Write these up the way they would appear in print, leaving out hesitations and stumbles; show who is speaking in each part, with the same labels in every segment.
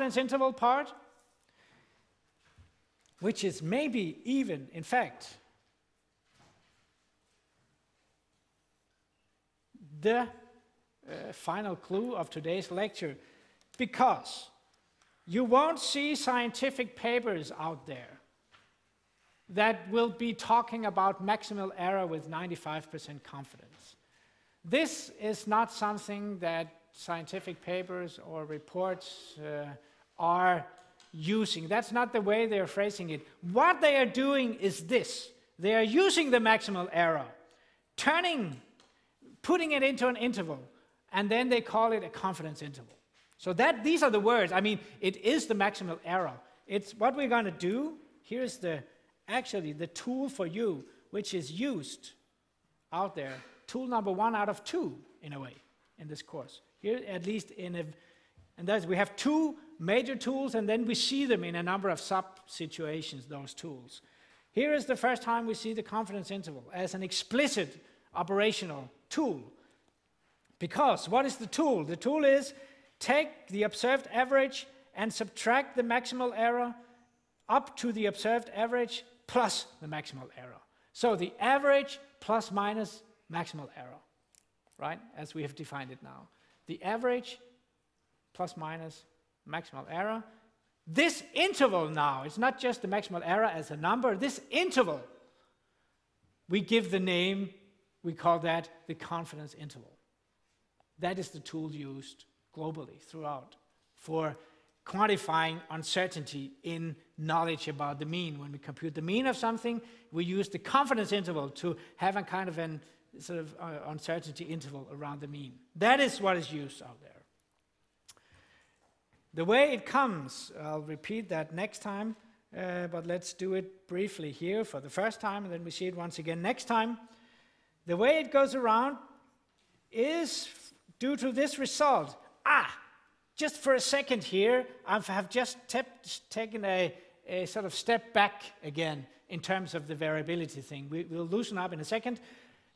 Speaker 1: confidence interval part, which is maybe even, in fact, the final clue of today's lecture, because you won't see scientific papers out there that will be talking about maximal error with 95% confidence. This is not something that scientific papers or reports are using. That's not the way they're phrasing it. What they are doing is this. They are using the maximal error, putting it into an interval, and then they call it a confidence interval. So these are the words. I mean, it is the maximal error. It's what we're going to do. Here's actually the tool for you, which is used out there. Tool number 1 out of 2, in a way, in this course. Here, at least and we have 2 major tools, and then we see them in a number of sub-situations, those tools. Here is the first time we see the confidence interval as an explicit operational tool. Because what is the tool? The tool is take the observed average and subtract the maximal error up to the observed average plus the maximal error. So the average plus minus maximal error, right, as we have defined it now. The average plus minus maximal error. This interval now, it's not just the maximal error as a number, this interval, we give the name, we call that the confidence interval. That is the tool used globally throughout for quantifying uncertainty in knowledge about the mean. When we compute the mean of something, we use the confidence interval to have a kind of an sort of uncertainty interval around the mean. That is what is used out there. The way it comes, I'll repeat that next time, but let's do it briefly here for the first time, and then we see it once again next time. The way it goes around is due to this result. Just for a second here, I have just taken a sort of step back again in terms of the variability thing. We'll loosen up in a second.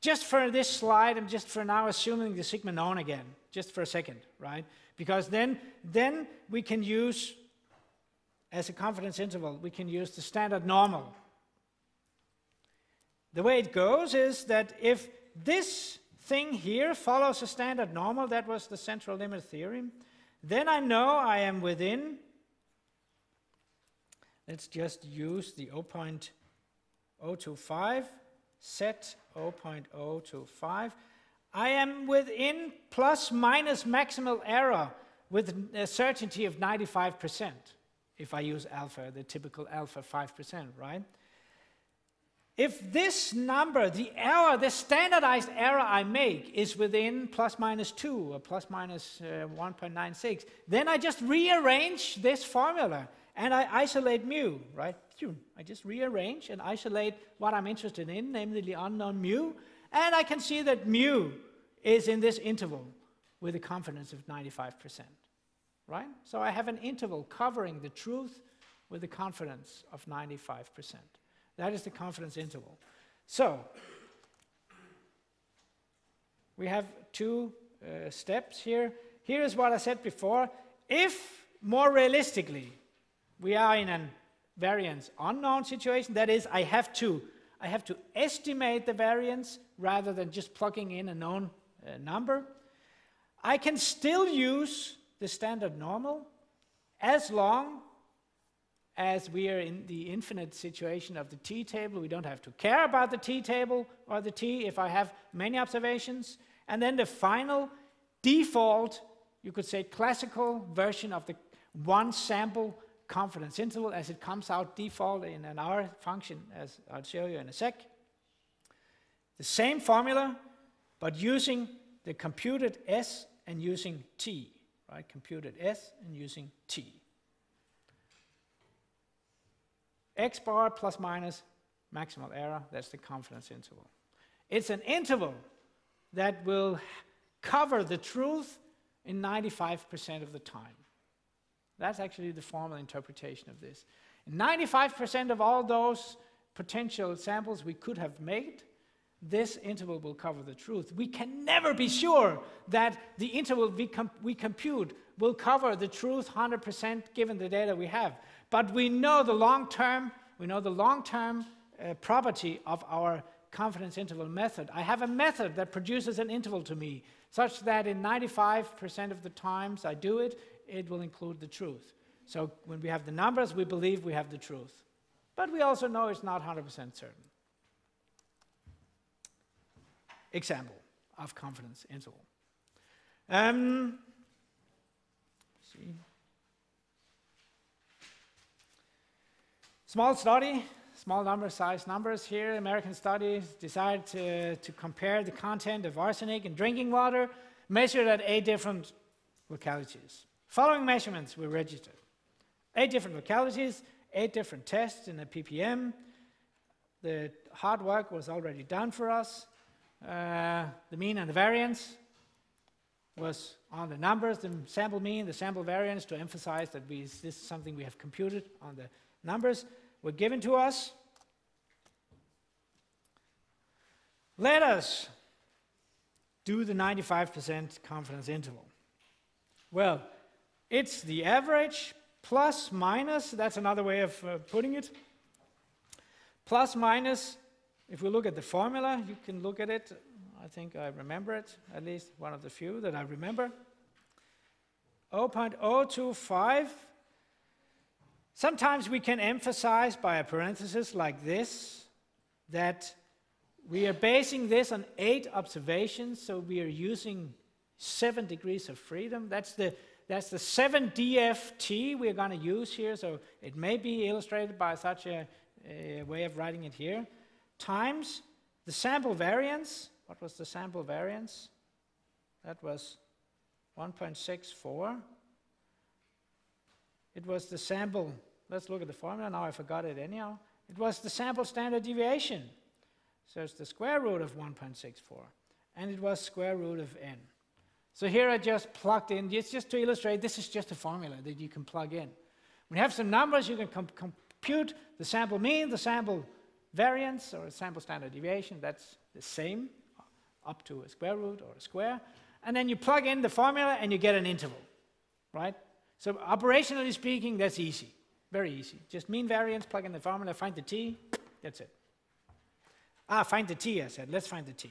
Speaker 1: Just for this slide, I'm just for now assuming the sigma known again, just for a second, right? Because then we can use, as a confidence interval, we can use the standard normal. The way it goes is that if this thing here follows a standard normal, that was the central limit theorem, then I know I am within, let's just use the 0.025, set 0.025. I am within plus minus maximal error with a certainty of 95%, if I use alpha, the typical alpha 5%, right? If this number, the standardized error I make is within plus minus 2 or plus minus 1.96, then I just rearrange this formula and I isolate mu, right? I just rearrange and isolate what I'm interested in, namely the unknown mu, and I can see that mu is in this interval with a confidence of 95%, right? So I have an interval covering the truth with a confidence of 95%. That is the confidence interval. So, we have 2 steps here. Here is what I said before. If, more realistically, we are in a variance unknown situation, that is, I have to estimate the variance rather than just plugging in a known number, I can still use the standard normal as long as we are in the infinite situation of the t-table. We don't have to care about the t-table or the t if I have many observations. And then the final default, you could say classical version of the one sample confidence interval as it comes out default in an R function, as I'll show you in a sec. The same formula, but using the computed S and using t, right? Computed S and using t. X bar plus minus maximal error, that's the confidence interval. It's an interval that will cover the truth in 95% of the time. That's actually the formal interpretation of this. 95% of all those potential samples we could have made, this interval will cover the truth. We can never be sure that the interval we compute will cover the truth 100% given the data we have. But we know the long-term property of our confidence interval method. I have a method that produces an interval to me, such that in 95% of the times I do it, it will include the truth. So when we have the numbers, we believe we have the truth. But we also know it's not 100% certain. Example of confidence interval. See. Small study, small number, size numbers here. American studies decided to compare the content of arsenic in drinking water, measured at 8 different localities. Following measurements were registered. 8 different localities, 8 different tests in a ppm. The hard work was already done for us. The mean and the variance was on the numbers, the sample mean, the sample variance, to emphasize that this is something we have computed on the numbers, were given to us. Let us do the 95% confidence interval. Well, it's the average plus minus, that's another way of putting it. Plus minus, if we look at the formula, you can look at it. I think I remember it, at least one of the few that I remember. 0.025. Sometimes we can emphasize by a parenthesis like this that we are basing this on 8 observations, so we are using 7 degrees of freedom. That's the 7 DFT we're going to use here, so it may be illustrated by such a way of writing it here, times the sample variance. What was the sample variance? That was 1.64. It was the sample, let's look at the formula, now I forgot it anyhow. It was the sample standard deviation. So it's the square root of 1.64. And it was square root of n. So here I just plugged in, just to illustrate, this is just a formula that you can plug in. When you have some numbers, you can compute the sample mean, the sample variance, or sample standard deviation, that's the same, up to a square root or a square. And then you plug in the formula and you get an interval, right? So operationally speaking, that's easy, very easy. Just mean variance, plug in the formula, find the t, that's it. Find the t, I said, let's find the t.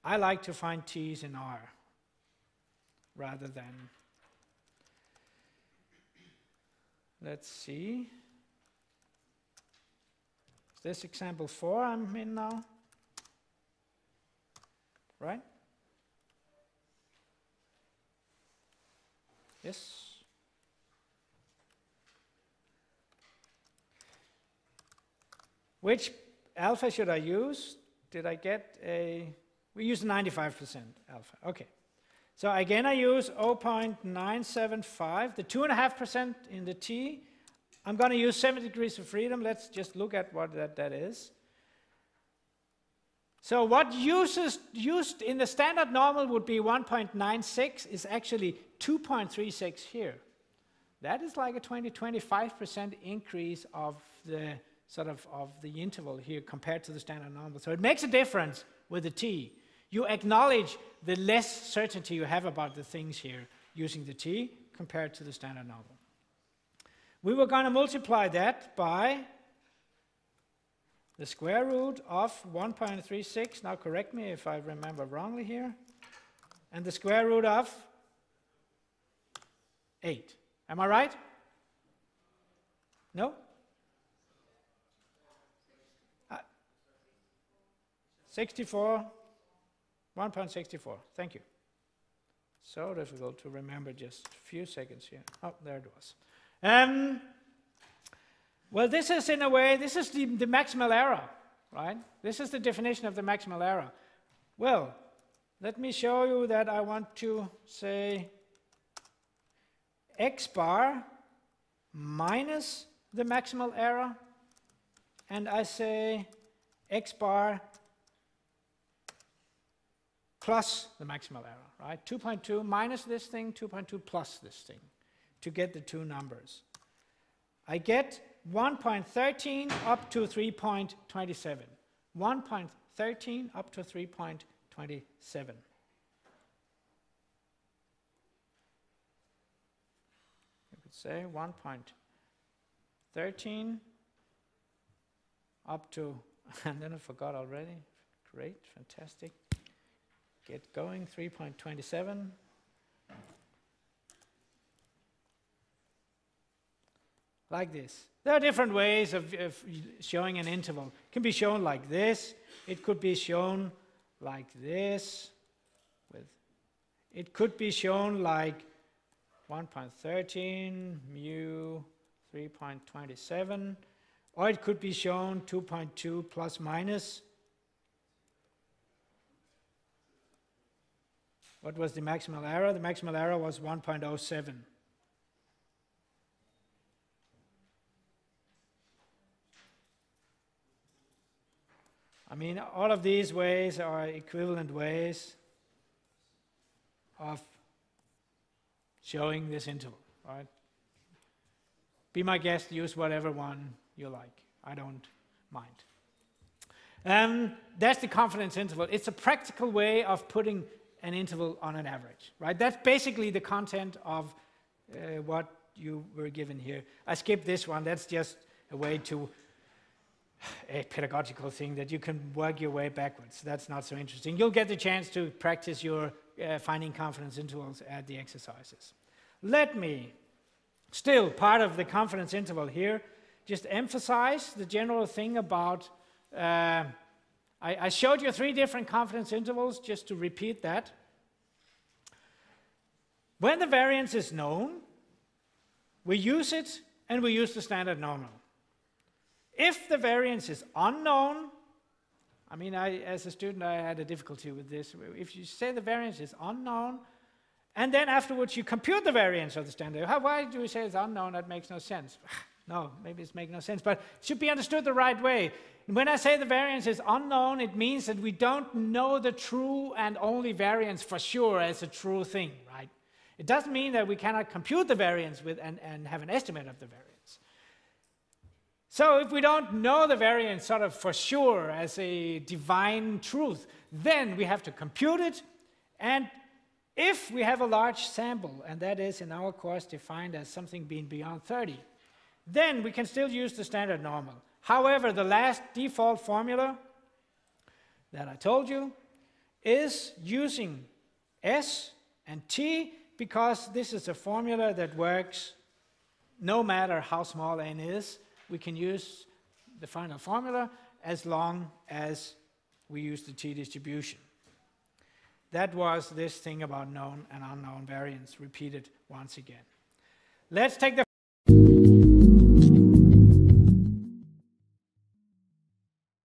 Speaker 1: I like to find t's in R rather than, let's see. Is this example 4 I'm in now? Right? Yes. Which alpha should I use? Did I get a... We use 95% alpha. Okay. So again, I use 0.975, the 2.5% in the t. I'm going to use 7 degrees of freedom. Let's just look at what that is. So what used in the standard normal would be 1.96 is actually 2.36 here. That is like a 20-25% increase of the of the interval here compared to the standard normal. So it makes a difference with the t. You acknowledge the less certainty you have about the things here using the t compared to the standard normal. We were going to multiply that by the square root of 1.36. Now correct me if I remember wrongly here. And the square root of 8. Am I right? No? 64. 1.64. Thank you. So difficult to remember just a few seconds here. Oh, there it was. Well, this is in a way, this is the maximal error, right? This is the definition of the maximal error. Well, let me show you that I want to say x bar minus the maximal error, and I say x bar plus the maximal error, right? 2.2 minus this thing, 2.2 plus this thing, to get the two numbers. I get 1.13 up to 3.27. 1.13 up to 3.27. say 1.13 up to, and then I forgot already. Great, fantastic. Get going, 3.27. Like this. There are different ways of showing an interval. It can be shown like this. It could be shown like this. It could be shown like 1.13 mu 3.27, or it could be shown 2.2 plus minus. What was the maximal error? The maximal error was 1.07. I mean, all of these ways are equivalent ways of showing this interval, right? Be my guest, use whatever one you like. I don't mind. That's the confidence interval. It's a practical way of putting an interval on an average, right? That's basically the content of what you were given here. I skipped this one. That's just a way to a pedagogical thing that you can work your way backwards. That's not so interesting. You'll get the chance to practice your finding confidence intervals at the exercises. Let me, still part of the confidence interval here, just emphasize the general thing about, I showed you 3 different confidence intervals, just to repeat that. When the variance is known, we use it and we use the standard normal. If the variance is unknown, I mean, as a student, I had a difficulty with this. If you say the variance is unknown, and then afterwards you compute the variance of the standard, why do we say it's unknown? That makes no sense. No, maybe it's making no sense, but it should be understood the right way. When I say the variance is unknown, it means that we don't know the true and only variance for sure as a true thing, right? It doesn't mean that we cannot compute the variance with and have an estimate of the variance. So if we don't know the variance sort of for sure as a divine truth, then we have to compute it. And if we have a large sample, and that is in our course defined as something being beyond 30, then we can still use the standard normal. However, the last default formula that I told you is using S and T, because this is a formula that works no matter how small n is. We can use the final formula as long as we use the T distribution. That was this thing about known and unknown variance repeated once again. Let's take the